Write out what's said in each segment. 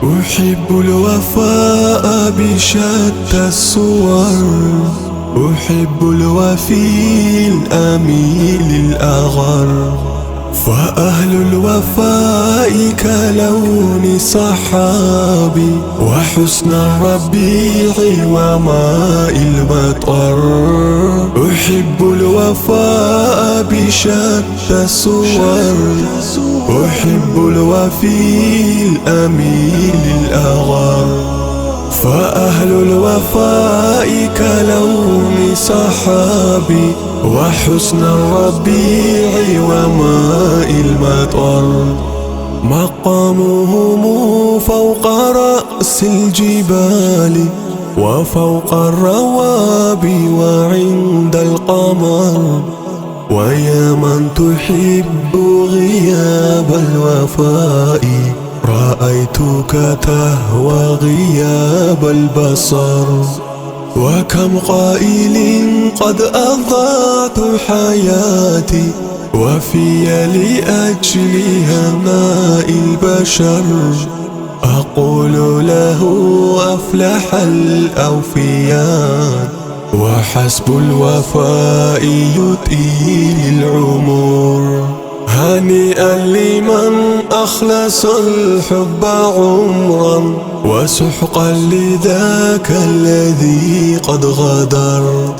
أحب الوفاء بشتى الصور، أحب الوفي الأميل الأغر، فأهل الوفاء كلون صحابي وحسن الربيع وماء المطر. أحب الوفاء بشتى الصور، أحب الوفي الأميل الأغر، فأهل الوفاء كلون صحابي وحسن الربيع وماء المطر. مقامهم فوق رأس الجبال وفوق الروابي وعند القمر، ويا من تحب غياب الوفاء رأيتك تهوى غياب البصر. وكم قائل قد أضعت حياتي وفي لأجلها ماء البشر، أقول له أفلح الأوفياء وحسب الوفاء يطيل العمر. هنيئا لمن أخلص الحب عمرا وسحقا لذاك الذي قد غدر.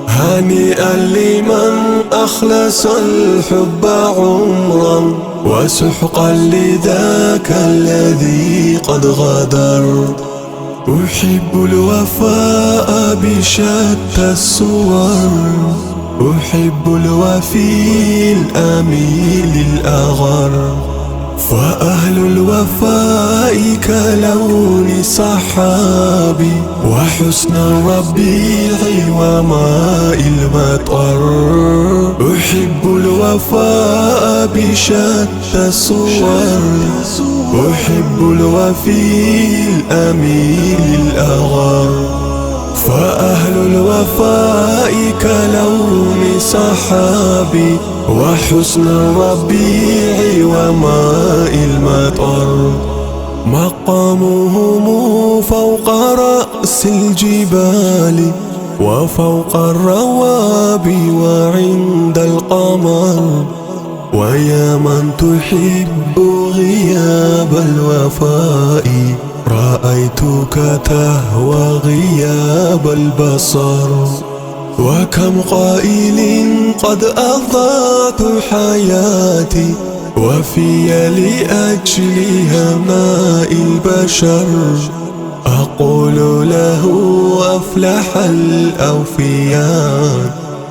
هنيئا لمن أخلص الحب عمرا وسحقا لذاك الذي قد غدر. أحب الوفاء بشتى الصور، أحب الوفي الأميل الأغر، فأهل الوفاء كلون صحابي وحسن الربيع وماء المطر. أحب الوفاء بشتى الصور، أحب الوفي الأميل الأغر، فأهل الوفاء كلون صحابي وحسن الربيع وماء المطر. مقامهم فوق رأس الجبال وفوق الروابي وعند القمر، ويا من تحب غياب الوفاء رأيتك تهوى غياب البصر. وكم قائل قد أضعت حياتي وفي لأجلها ماء البشر، أقول له أفلح الأوفياء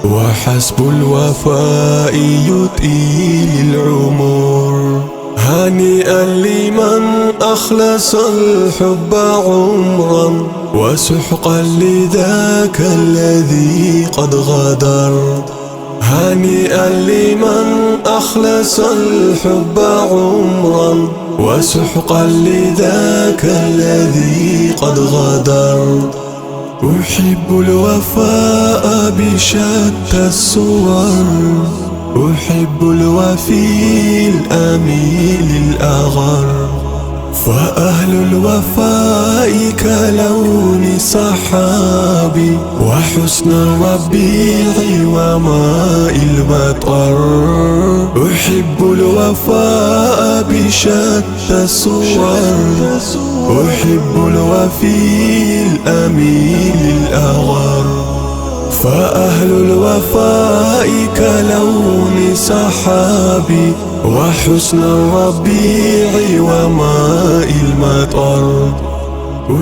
وحسب الوفاء يطيل العمر. هنيئا لمن أخلص الحب عمرا وسحقا لذاك الذي قد غدر. هنيئا لمن أخلص الحب عمرا وسحقا لذاك الذي قد غدر. أحب الوفاء بشتى الصور، أحب الوفي الأميل الأغر، فأهل الوفاء كلون صحابي وحسن الربيع وماء المطر. أحب الوفاء بشتى الصور، أحب الوفي الأميل الأغر، فأهل الوفاء كلون صحابي وحسن الربيع وماء المطر.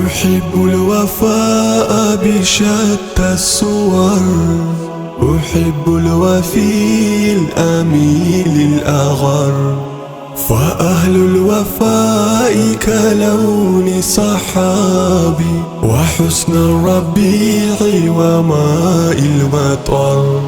أحب الوفاء بشتى الصور، أحب الوفي الأميل الأغر، فأهل الوفاء كلون صحابي وحسن الربيع وماء المطر.